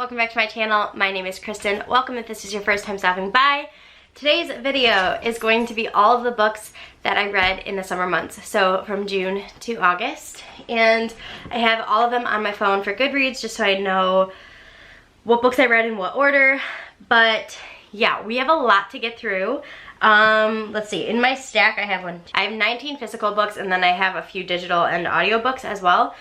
welcome back to my channel. My name is Kristen. Welcome if this is your first time stopping by. Today's video is going to be all of the books that I read in the summer months, so from June to August. And I have all of them on my phone for Goodreads just so I know what books I read in what order. But yeah, we have a lot to get through. Let's see, in my stack I have 19 physical books, and then I have a few digital and audiobooks as well.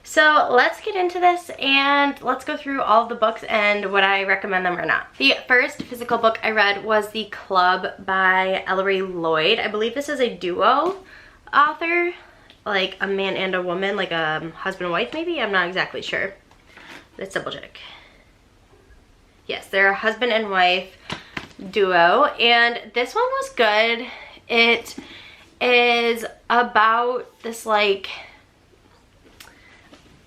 So let's get into this and let's go through all of the books and would I recommend them or not. The first physical book I read was The Club by Ellery Lloyd. I believe this is a duo author, like a man and a woman, like a husband and wife maybe? I'm not exactly sure. Let's double check. Yes, they're a husband and wife duo, and this one was good. It is about this, like,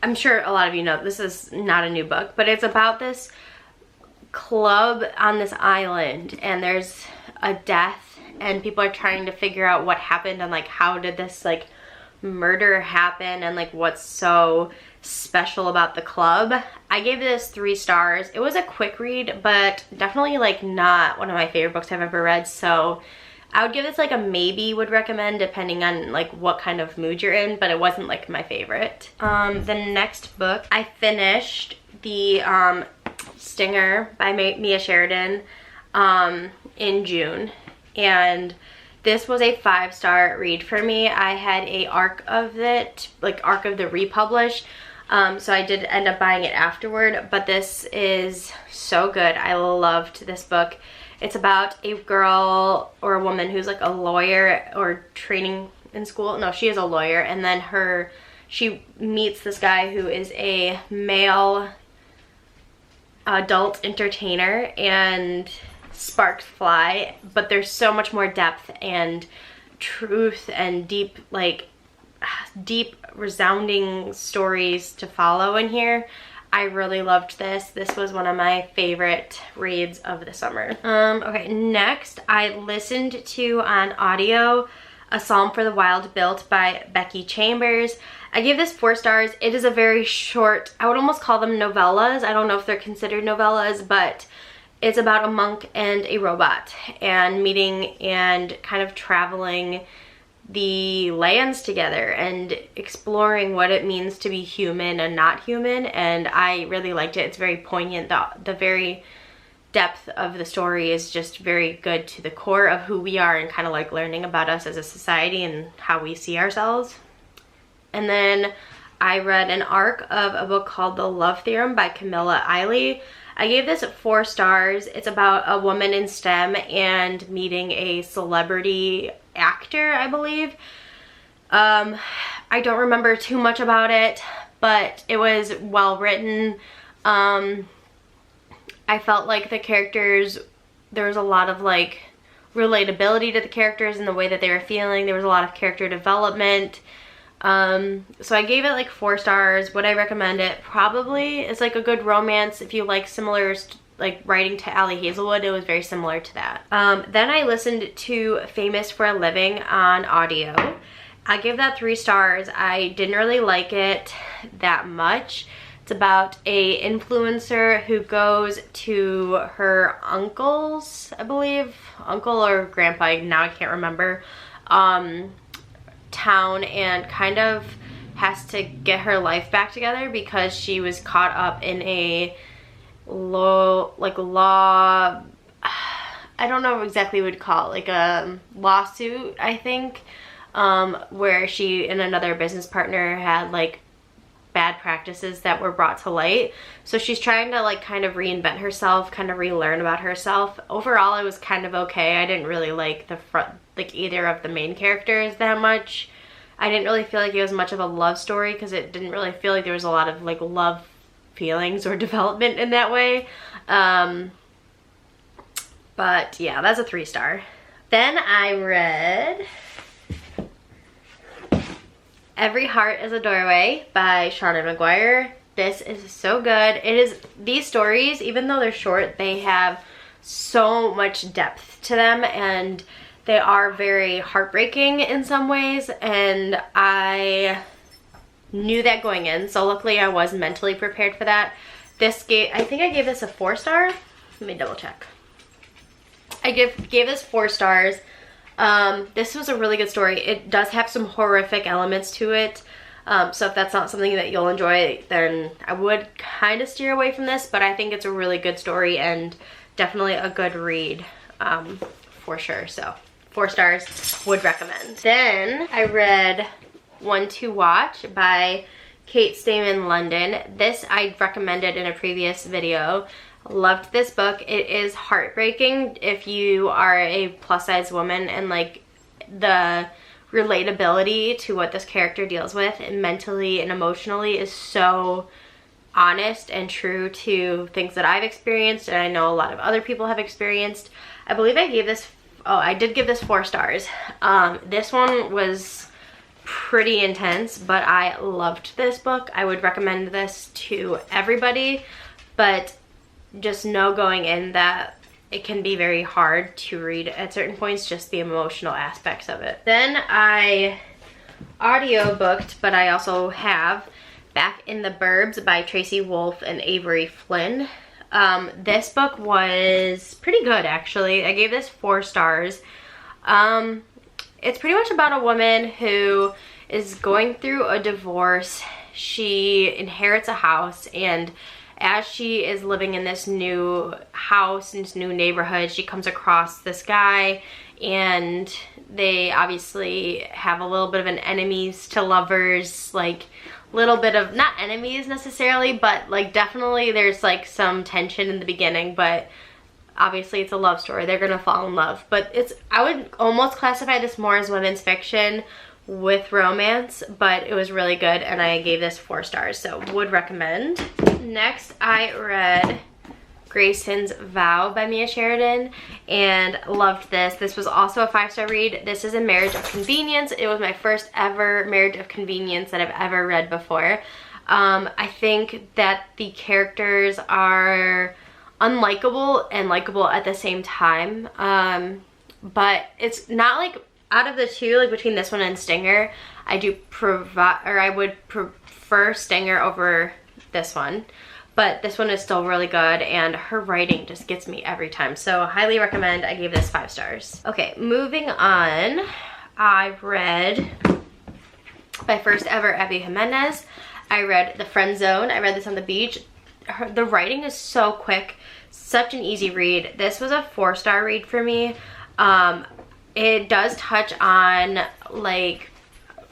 I'm sure a lot of you know this is not a new book, but it's about this club on this island, and there's a death and people are trying to figure out what happened and like how did this like murder happen and like what's so special about the club. I gave this 3 stars. It was a quick read, but definitely like not one of my favorite books I've ever read, so I would give this like a maybe would recommend depending on like what kind of mood you're in, but it wasn't like my favorite. The next book I finished, the Stinger by Mia Sheridan in June, and this was a 5-star read for me. I had a arc of it, like arc of the republish, so I did end up buying it afterward, but this is so good. I loved this book. It's about a girl or a woman who's like a lawyer or training in school. No, she is a lawyer, and then she meets this guy who is a male adult entertainer, and sparks fly, but there's so much more depth and truth and deep resounding stories to follow in here. I really loved this. This was one of my favorite reads of the summer. Okay, next I listened to on audio A Psalm for the Wild Built by Becky Chambers. I gave this 4 stars. It is a very short, I would almost call them novellas. I don't know if they're considered novellas, but it's about a monk and a robot and meeting and kind of traveling the lands together and exploring what it means to be human and not human, and I really liked it. It's very poignant. The very depth of the story is just very good to the core of who we are and kind of like learning about us as a society and how we see ourselves. And then I read an arc of a book called The Love Theorem by Camilla Eiley. I gave this 4 stars. It's about a woman in STEM and meeting a celebrity actor, I believe. I don't remember too much about it, but it was well written. I felt like the characters, there was a lot of like relatability to the characters and the way that they were feeling. There was a lot of character development. So I gave it like 4 stars. Would I recommend it? Probably. It's like a good romance. If you like similar like writing to Allie Hazelwood, it was very similar to that. Then I listened to Famous for a Living on audio. I gave that 3 stars. I didn't really like it that much. It's about a influencer who goes to her uncle's, I believe, uncle or grandpa, now I can't remember, town, and kind of has to get her life back together because she was caught up in a law, I don't know exactly what you'd call it, like a lawsuit, I think, where she and another business partner had like bad practices that were brought to light. So she's trying to like kind of reinvent herself, kind of relearn about herself. Overall, it was kind of okay. I didn't really like either of the main characters that much. I didn't really feel like it was much of a love story because it didn't really feel like there was a lot of like love feelings or development in that way. But yeah, that's a 3 star. Then I read Every Heart is a Doorway by Shauna McGuire. This is so good. These stories, even though they're short, they have so much depth to them, and they are very heartbreaking in some ways, and I knew that going in, so luckily I was mentally prepared for that. I think I gave this a 4 star. Let me double check. I gave this 4 stars. This was a really good story. It does have some horrific elements to it. So if that's not something that you'll enjoy, then I would kind of steer away from this, but I think it's a really good story and definitely a good read, for sure. So 4 stars, would recommend. Then I read One to Watch by Kate Stayman London. This I recommended in a previous video. Loved this book. It is heartbreaking if you are a plus size woman, and like the relatability to what this character deals with and mentally and emotionally is so honest and true to things that I've experienced, and I know a lot of other people have experienced. I believe I gave this, I did give this 4 stars. This one was pretty intense, but I loved this book. I would recommend this to everybody, but just know going in that it can be very hard to read at certain points, just the emotional aspects of it. Then I audiobooked, but I also have Back in the Burbs by Tracy Wolff and Avery Flynn. This book was pretty good, actually. I gave this 4 stars. It's pretty much about a woman who is going through a divorce. She inherits a house, and as she is living in this new house, in this new neighborhood, she comes across this guy, and they obviously have a little bit of an enemies to lovers, like little bit of, not enemies necessarily, but like definitely there's like some tension in the beginning, but obviously it's a love story. They're gonna fall in love. But it's, I would almost classify this more as women's fiction with romance, but it was really good, and I gave this 4 stars, so would recommend. Next, I read Grayson's Vow by Mia Sheridan and loved this. This was also a 5-star read. This is a Marriage of Convenience. It was my first ever Marriage of Convenience that I've ever read before. I think that the characters are unlikable and likable at the same time, but it's not like, out of the two, like between this one and Stinger, I would prefer Stinger over this one, but this one is still really good, and her writing just gets me every time, so highly recommend. I gave this 5 stars. Okay, moving on, I read my first ever Abby Jimenez. I read The Friend Zone. I read this on the beach. The writing is so quick, such an easy read. This was a 4-star read for me. It does touch on like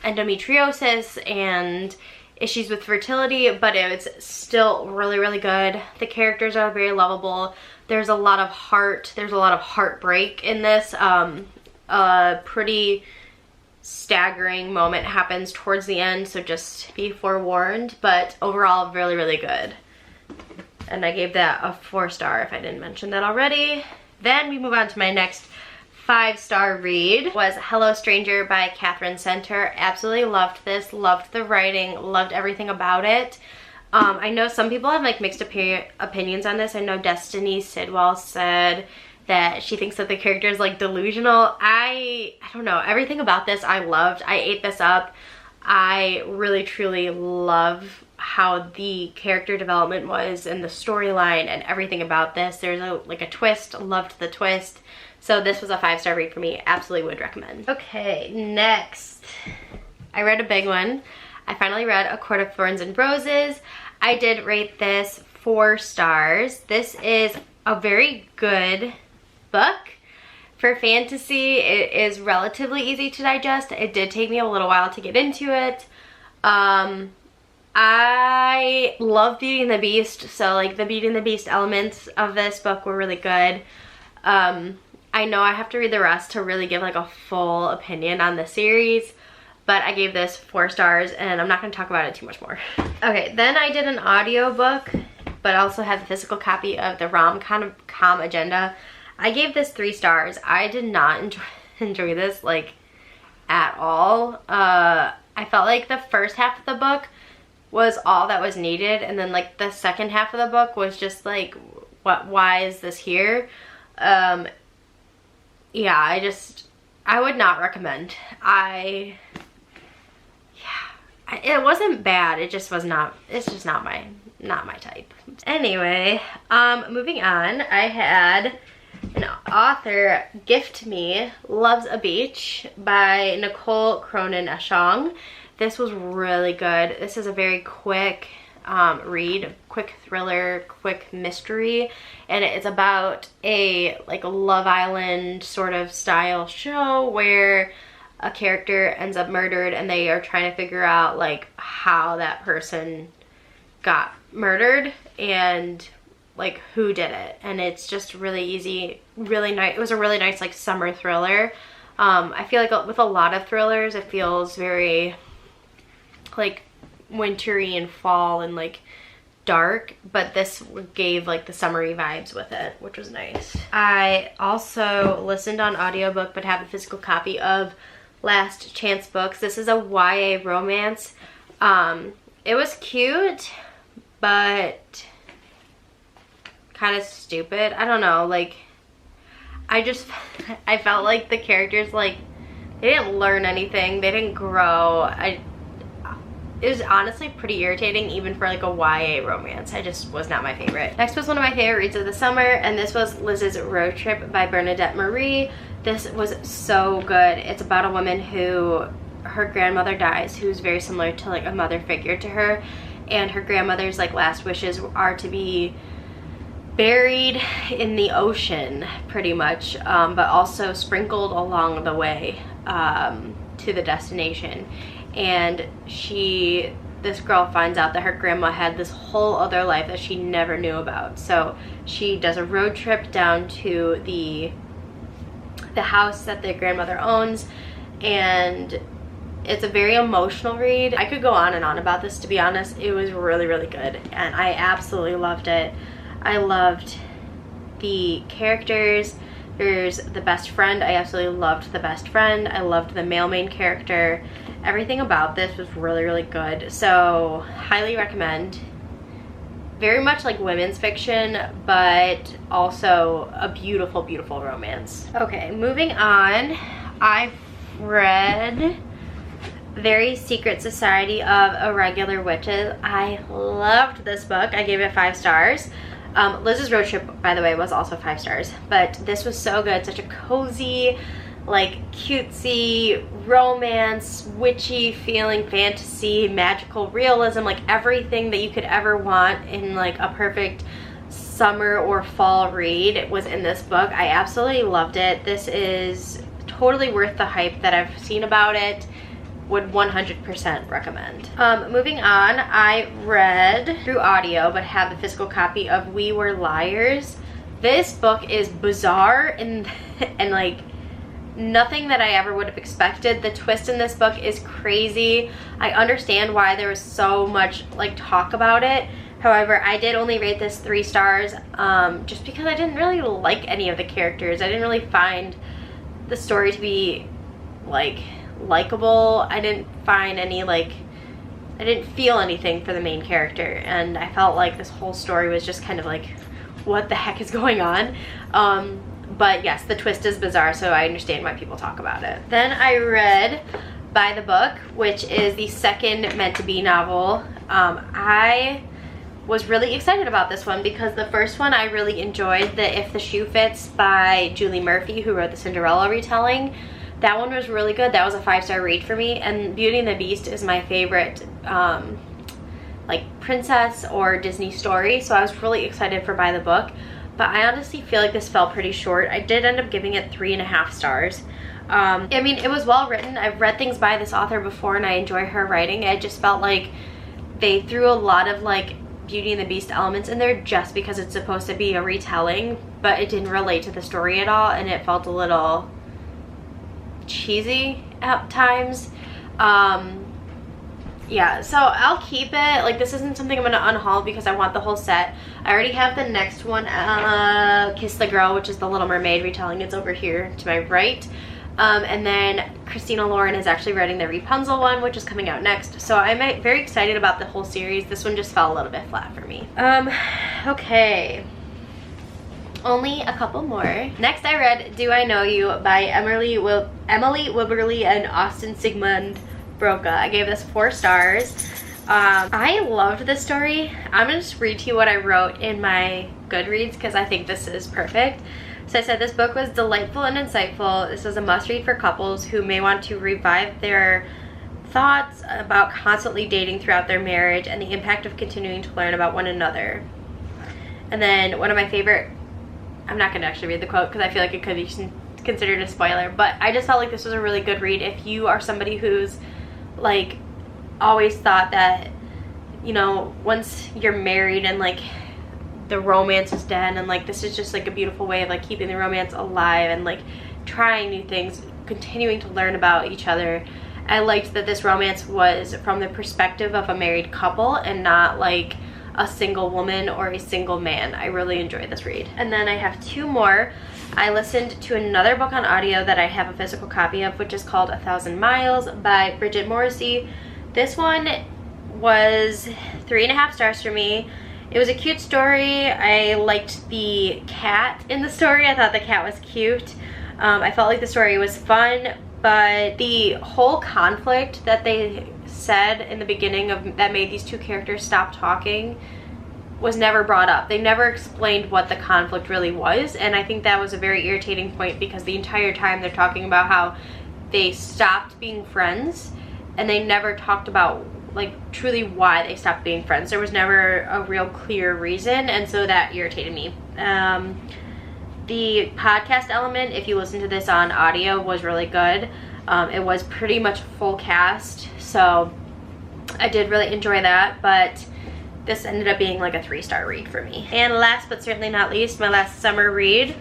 endometriosis and issues with fertility, but it's still really, really good. The characters are very lovable. There's a lot of heart. There's a lot of heartbreak in this. A pretty staggering moment happens towards the end, so just be forewarned, but overall really, really good. And I gave that a 4 star if I didn't mention that already. Then we move on to my next 5-star read, was Hello Stranger by Catherine Center. Absolutely loved this, loved the writing, loved everything about it. I know some people have like mixed opinions on this. I know Destiny Sidwell said that she thinks that the character is like delusional. I don't know, everything about this I loved. I ate this up. I really truly love how the character development was and the storyline and everything about this. There's a twist, loved the twist. So this was a 5-star read for me. Absolutely would recommend. Okay, next. I read a big one. I finally read A Court of Thorns and Roses. I did rate this 4 stars. This is a very good book. For fantasy, it is relatively easy to digest. It did take me a little while to get into it. I love Beauty and the Beast, so like the Beauty and the Beast elements of this book were really good. I know I have to read the rest to really give like a full opinion on the series, but I gave this 4 stars, and I'm not going to talk about it too much more. Okay, then I did an audiobook, but also have a physical copy of the Rom-Com Agenda. I gave this 3 stars. I did not enjoy this like at all. I felt like the first half of the book was all that was needed, and then like the second half of the book was just like, why is this here? Yeah, I would not recommend. It wasn't bad, it just was not, it's just not not my type. Anyway, moving on, I had an author gift me Loves a Beach by Nicole Cronin-Ashong. This was really good. This is a very quick read, quick thriller, quick mystery, and it's about a Love Island sort of style show where a character ends up murdered and they are trying to figure out like how that person got murdered and like who did it. And it's just really easy, really nice. It was a really nice like summer thriller. I feel like with a lot of thrillers it feels very like wintry and fall and like dark, but this gave like the summery vibes with it, which was nice. I also listened on audiobook but have a physical copy of Last Chance Books. This is a YA romance. It was cute but kind of stupid. I don't know, like I felt like the characters, like, they didn't learn anything, they didn't grow. It was honestly pretty irritating even for like a YA romance. I just was not my favorite. Next was one of my favorite reads of the summer, and this was Liz's Road Trip by Bernadette Marie. This was so good. It's about a woman who, her grandmother dies, who's very similar to like a mother figure to her, and her grandmother's like last wishes are to be buried in the ocean pretty much, but also sprinkled along the way to the destination. And this girl finds out that her grandma had this whole other life that she never knew about. So she does a road trip down to the house that the grandmother owns, and it's a very emotional read. I could go on and on about this, to be honest. It was really, really good, and I absolutely loved it. I loved the characters. There's the best friend. I absolutely loved the best friend. I loved the male main character. Everything about this was really, really good. So highly recommend. Very much like women's fiction, but also a beautiful, beautiful romance. Okay, moving on. I've read Very Secret Society of Irregular Witches. I loved this book. I gave it 5 stars. Liz's Road Trip, by the way, was also 5 stars, but this was so good. Such a cozy, like cutesy romance, witchy feeling, fantasy, magical realism, like everything that you could ever want in like a perfect summer or fall read was in this book. I absolutely loved it. This is totally worth the hype that I've seen about it. Would 100% recommend. Moving on, I read through audio but have the physical copy of We Were Liars. This book is bizarre and like nothing that I ever would have expected. The twist in this book is crazy. I understand why there was so much like talk about it. However, I did only rate this 3 stars just because I didn't really like any of the characters. I didn't really find the story to be like likable. I didn't find any like, I didn't feel anything for the main character, and I felt like this whole story was just kind of like, what the heck is going on? But yes, the twist is bizarre, so I understand why people talk about it. Then I read By the Book, which is the second Meant to Be novel. I was really excited about this one because the first one I really enjoyed, the If the Shoe Fits by Julie Murphy, who wrote the Cinderella retelling. That one was really good. That was a 5-star read for me. And Beauty and the Beast is my favorite like princess or Disney story, so I was really excited for By the Book. But I honestly feel like this fell pretty short. I did end up giving it 3.5 stars. I mean, it was well written. I've read things by this author before and I enjoy her writing. I just felt like they threw a lot of like Beauty and the Beast elements in there just because it's supposed to be a retelling, but it didn't relate to the story at all, and it felt a little cheesy at times. Yeah, so I'll keep it. Like, this isn't something I'm gonna unhaul because I want the whole set. I already have the next one, Kiss the Girl, which is the Little Mermaid retelling. It's over here to my right. And then Christina Lauren is actually writing the Rapunzel one, which is coming out next. So I'm very excited about the whole series. This one just fell a little bit flat for me. Okay. Only a couple more. Next I read Do I Know You by Emily Wibberley and Austin Sigmund Broca. I gave this 4 stars. I loved this story. I'm gonna just read to you what I wrote in my Goodreads because I think this is perfect. So I said, this book was delightful and insightful. This is a must-read for couples who may want to revive their thoughts about constantly dating throughout their marriage and the impact of continuing to learn about one another. And then one of my favorite, I'm not gonna actually read the quote because I feel like it could be considered a spoiler, but I just felt like this was a really good read if you are somebody who's like always thought that, you know, once you're married and like the romance is dead and like this is just like a beautiful way of like keeping the romance alive and like trying new things, continuing to learn about each other. I liked that this romance was from the perspective of a married couple and not like a single woman or a single man. I really enjoyed this read. And then I have two more. I listened to another book on audio that I have a physical copy of, which is called 1,000 Miles by Bridget Morrissey. This one was 3.5 stars for me. It was a cute story. I liked the cat in the story. I thought the cat was cute. I felt like the story was fun, but the whole conflict that they said in the beginning of that made these two characters stop talking was never brought up. They never explained what the conflict really was, and I think that was a very irritating point because the entire time they're talking about how they stopped being friends and they never talked about like truly why they stopped being friends. There was never a real clear reason, and so that irritated me. The podcast element, if you listen to this on audio, was really good. It was pretty much full cast, so I did really enjoy that, but this ended up being like a 3-star read for me. And last but certainly not least, my last summer read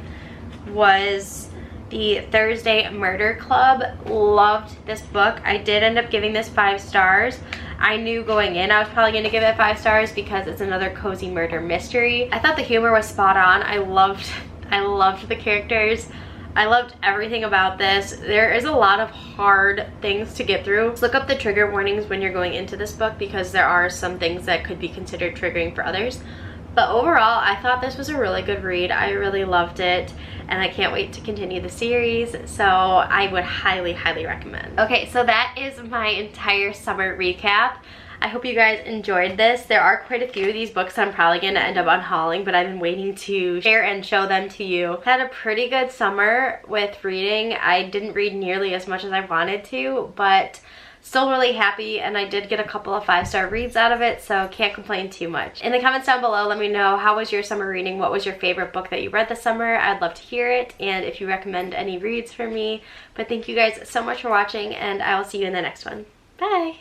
was the Thursday Murder Club. Loved this book. I did end up giving this 5 stars. I knew going in I was probably going to give it 5 stars because it's another cozy murder mystery. I thought the humor was spot on. I loved the characters. I loved everything about this. There is a lot of hard things to get through. Just look up the trigger warnings when you're going into this book because there are some things that could be considered triggering for others. But overall, I thought this was a really good read. I really loved it, and I can't wait to continue the series, so I would highly, highly recommend. Okay, so that is my entire summer recap. I hope you guys enjoyed this. There are quite a few of these books I'm probably going to end up unhauling, but I've been waiting to share and show them to you. I had a pretty good summer with reading. I didn't read nearly as much as I wanted to, but still really happy, and I did get a couple of 5-star reads out of it, so can't complain too much. In the comments down below, let me know, how was your summer reading? What was your favorite book that you read this summer? I'd love to hear it, and if you recommend any reads for me. But thank you guys so much for watching, and I will see you in the next one. Bye!